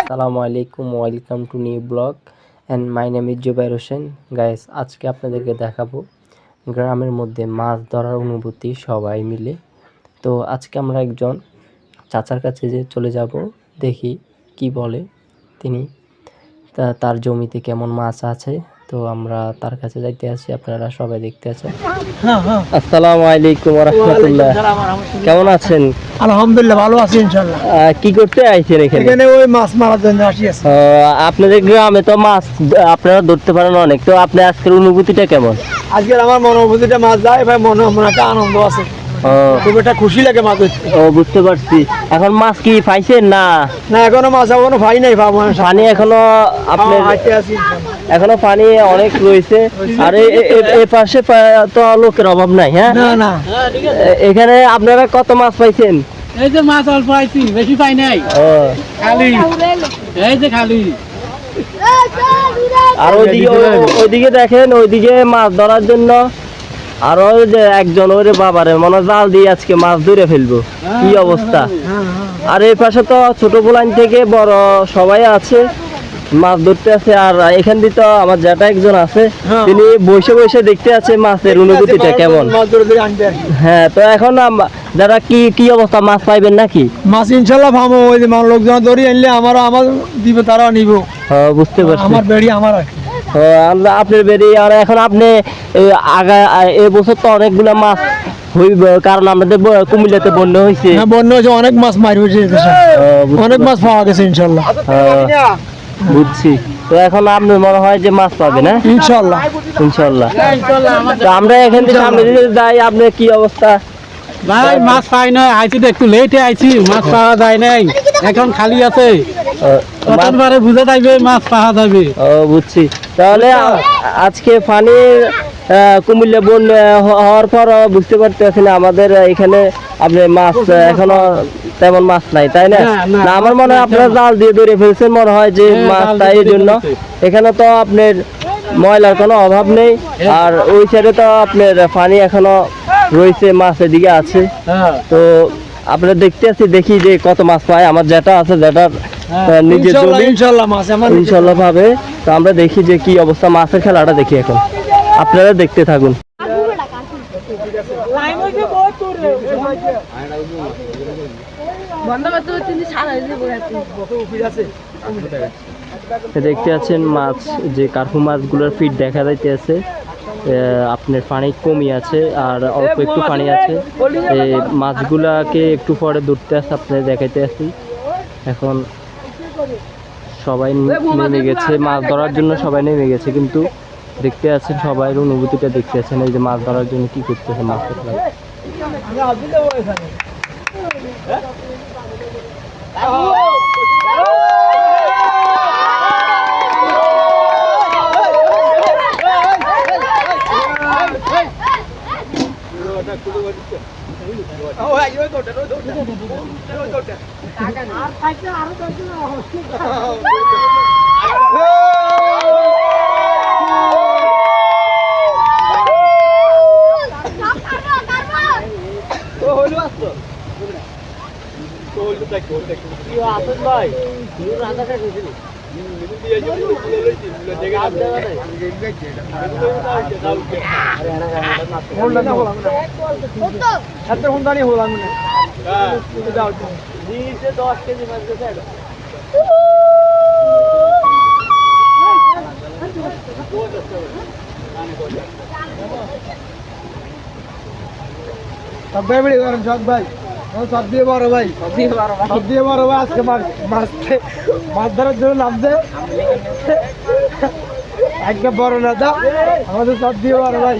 আসসালামু আলাইকুম, welcome to new blog and my name is Zubair Hossain. Guys, আজকে আপনাদেরকে দেখাবো গ্রামের মধ্যে মাছ ধরার অনুভূতি সবাই মিলে। তো আজকে আমরা একজন চাচার কাছে যে চলে যাব, দেখি কি বলে তিনি, তার জমিতে কেমন মাছ আছে। তো আমরা তার কাছে যাইতে আছি, আপনারা সবাই দেখতে আছেন। আসসালামু আলাইকুম ওয়া রাহমাতুল্লাহ। কেমন আছেন? আলহামদুলিল্লাহ ভালো আছি ইনশাআল্লাহ। কি করতে আইছেন এখানে? এখানে ওই মাছ মারার জন্য আসিছি। আপনাদের গ্রামে তো মাছ আপনারা ধরতে পারেন অনেক, তো আপনার আজকের অনুভূতিটা কেমন? আজকের আমার অনুভূতিটা মাছ যায় ভাই, মনে একটা আনন্দ আছে, খুব একটা খুশি লাগে মাছ ধরতে। বুঝতে পারছি। এখন মাছ কি পাইছেন? না না, এখনো মাছ এখনো পাই নাই, পাবো। পানি এখনো আপনার এখনো পানি অনেক রয়েছে। আর এই পাশে তো লোকের অভাব নাই। হ্যাঁ না না, এখানে আপনারা কত মাছ পাইছেন? এই যে মাছ অল্প পাইছি, বেশি পাই নাই। খালি এই যে খালি। আর ওইদিকে দেখেন, ওইদিকে মাছ ধরার জন্য আরো যে একজন ওরে বাবারে মনে জাল দিয়ে আজকে মাছ ধরে ফেলবো, কি অবস্থা। আর এই পাশে তো ছোট পোলাইন থেকে বড় সবাই আছে, মাছ ধরতে আছে। আর এখান দিয়ে তো আমার জ্যাঠা একজন আছে, তিনি বসে বসে দেখতে আছে মাছের অনুভূতিটা কেমন। হ্যাঁ, তো এখন যারা কি অবস্থা, মাছ পাইবেন নাকি? মাছ ইনশাল্লাহ পাবো। ওই যে লোকজন ধরে আনলে আমার দিবে, তারা নিব। বুঝতে পারছি। আমার বেড়ি আমার আপনার বেরি। আর এখন আপনি এবছর তো অনেকগুলা মাছ হইবে, কারণ আমাদের কুমিল্লাতে বন্যা হয়েছে। বন্যা হয়েছে, অনেক মাছ মারি হয়েছে, অনেক মাছ পাওয়া গেছে ইনশাল্লাহ। বুঝছি। তো এখন আপনার মনে হয় যে মাছ পাবেন? হ্যাঁ ইনশাল্লাহ ইনশাল্লাহ। তো আমরা এখান থেকে সামনে দিকে যাই। আপনার কি অবস্থা? ভাই মাছ পাই না, আইছি তো একটু লেটে আইছি, মাছ পাওয়া যায় নাই, এখন খালি আছে। কতবারে বুঝে যাইবে মাছ পাওয়া যাবে। বুঝছি। তাহলে আজকে পানির কুমিল্লা বন্যা হওয়ার পর বুঝতে পারতেছি না আমাদের এখানে আপনার মাছ এখনো তেমন মাছ নাই, তাই না? না, আমার মনে হয় আপনারা জাল দিয়ে ধরে ফেলছেন মনে হয় যে মাছ, তাই এই জন্য এখানে তো আপনার ময়লার কোনো অভাব নেই। আর ওই সাইডে তো আপনার পানি এখনো রয়েছে, মাছ এদিকে আছে। তো আপনারা দেখতে আছি, দেখি যে কত মাছ পায়। আমার যেটা আছে, যেটা নিজের জমি, ইনশাল্লাহ পাবে। তো আমরা দেখি যে কি অবস্থা, মাছের খেলাটা দেখি এখন, আপনারা দেখতে থাকুন। দেখতে আছেন মাছ, যে কার্পু মাছগুলোর ফিট দেখা যাইতে আছে। আপনার পানি কমই আছে আর অল্প একটু পানি আছে। এই মাছগুলাকে একটু পরে ধরতে আসে, আপনার দেখাইতে আসি। এখন সবাই নেমে গেছে মাছ ধরার জন্য, সবাই নেমে গেছে, কিন্তু দেখতে আছেন সবাই অনুভূতিটা দেখতে আছেন। এই যে মাছ ধরার জন্য কি করতেছে মাছের খেলা। ভাই সব দিয়ে বড় ভাই, সব দিয়ে বড় ভাই। আজকে মাছ ধরার জন্য নামছে একদম বড় না, আমাদের সব দিয়ে বড় ভাই।